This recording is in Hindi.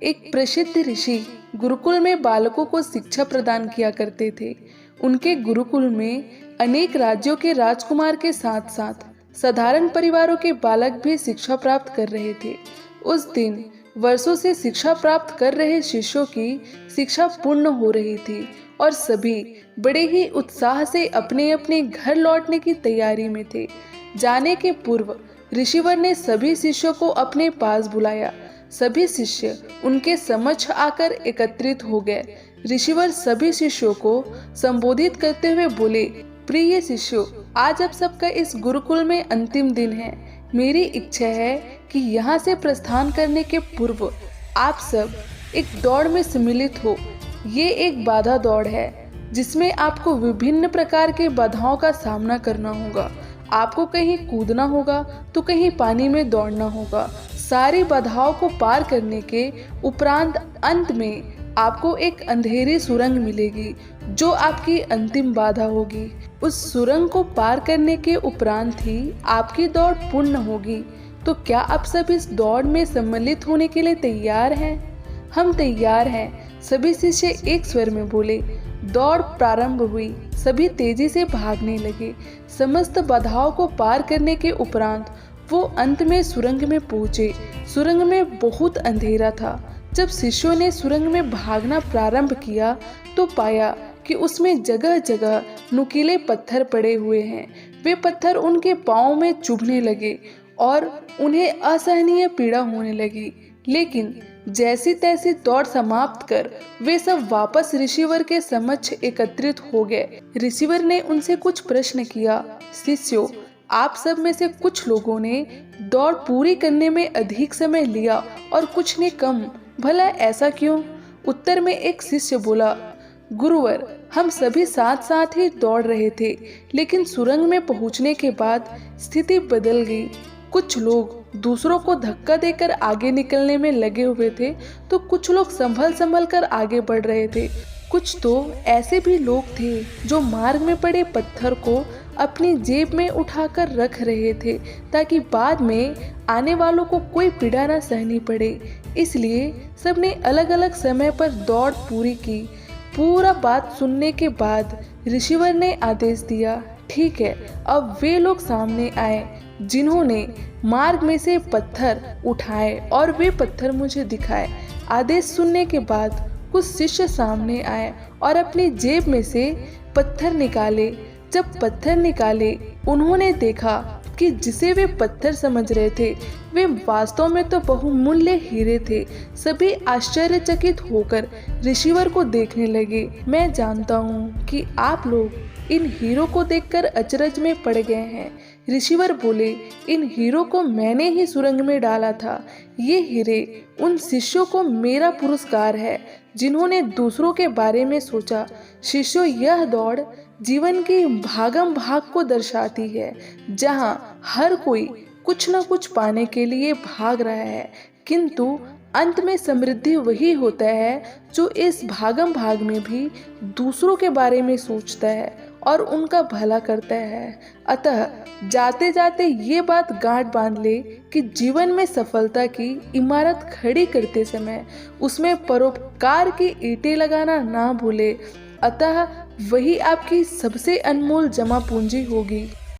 एक प्रसिद्ध ऋषि गुरुकुल में बालकों को शिक्षा प्रदान किया करते थे। उनके गुरुकुल में अनेक राज्यों के राजकुमार के साथ साथ साधारण परिवारों के बालक भी शिक्षा प्राप्त कर रहे थे। उस दिन वर्षों से शिक्षा प्राप्त कर रहे शिष्यों की शिक्षा पूर्ण हो रही थी और सभी बड़े ही उत्साह से अपने अपने घर लौटने की तैयारी में थे। जाने के पूर्व ऋषिवर ने सभी शिष्यों को अपने पास बुलाया। सभी शिष्य उनके समक्ष आकर एकत्रित हो गए। ऋषिवर सभी शिष्यों को संबोधित करते हुए बोले, प्रिय शिष्यों, आज आप सबका इस गुरुकुल में अंतिम दिन है। मेरी इच्छा है कि यहाँ से प्रस्थान करने के पूर्व आप सब एक दौड़ में सम्मिलित हो। ये एक बाधा दौड़ है जिसमें आपको विभिन्न प्रकार के बाधाओं का सामना करना होगा। आपको कहीं कूदना होगा तो कहीं पानी में दौड़ना होगा। सारी बाधाओं को पार करने के उपरांत अंत में आपको एक अंधेरी सुरंग मिलेगी जो आपकी अंतिम बाधा होगी। उस सुरंग को पार करने के उपरांत ही आपकी दौड़ पूर्ण होगी। तो क्या आप सब इस दौड़ में सम्मिलित होने के लिए तैयार हैं? हम तैयार हैं, सभी शिष्य एक स्वर में बोले। दौड़ प्रारंभ हुई। सभी तेजी से भागने लगे। समस्त बाधाओं को पार करने के उपरांत वो अंत में सुरंग में पहुंचे। सुरंग में बहुत अंधेरा था। जब शिष्यों ने सुरंग में भागना प्रारंभ किया तो पाया कि उसमें जगह जगह नुकीले पत्थर पड़े हुए हैं। वे पत्थर उनके पांवों में चुभने लगे और उन्हें असहनीय पीड़ा होने लगी। लेकिन जैसी तैसी दौड़ समाप्त कर वे सब वापस ऋषिवर के समक्ष एकत्रित हो गए। ऋषिवर ने उनसे कुछ प्रश्न किया। शिष्यों, आप सब में से कुछ लोगों ने दौड़ पूरी करने में अधिक समय लिया और कुछ ने कम। भला ऐसा क्यों? उत्तर में एक शिष्य बोला, गुरुवर, हम सभी साथ साथ ही दौड़ रहे थे, लेकिन सुरंग में पहुंचने के बाद स्थिति बदल गई। कुछ लोग दूसरों को धक्का देकर आगे निकलने में लगे हुए थे तो कुछ लोग संभल कर आगे बढ़ रहे थे। कुछ तो ऐसे भी लोग थे जो मार्ग में पड़े पत्थर को अपनी जेब में उठाकर रख रहे थे ताकि बाद में आने वालों को कोई पीड़ा न सहनी पड़े। इसलिए सबने अलग अलग समय पर दौड़ पूरी की। पूरा बात सुनने के बाद ऋषिवर ने आदेश दिया, ठीक है, अब वे लोग सामने आए जिन्होंने मार्ग में से पत्थर उठाए और वे पत्थर मुझे दिखाए। आदेश सुनने के बाद कुछ शिष्य सामने आए और अपनी जेब में से पत्थर निकाले। जब पत्थर निकाले उन्होंने देखा कि जिसे वे पत्थर समझ रहे थे वे वास्तव में तो बहुमूल्य हीरे थे। सभी आश्चर्यचकित होकर ऋषिवर को देखने लगे। मैं जानता हूँ कि आप लोग इन हीरों को देखकर अचरज में पड़ गए हैं। ऋषिवर बोले, इन हीरों को मैंने ही सुरंग में डाला था। ये हीरे उन शिष्यों को मेरा पुरस्कार है जिन्होंने दूसरों के बारे में सोचा। शिष्यों, यह दौड़ जीवन की भागम भाग को दर्शाती है, जहाँ हर कोई कुछ न कुछ पाने के लिए भाग रहा है, किंतु अंत में समृद्धि वही होता है जो इस भागम भाग में भी दूसरों के बारे में सोचता है और उनका भला करता है। अतः जाते जाते ये बात गांठ बांध ले कि जीवन में सफलता की इमारत खड़ी करते समय उसमें परोपकार की ईंटें लगाना ना भूले। अतः वही आपकी सबसे अनमोल जमा पूंजी होगी।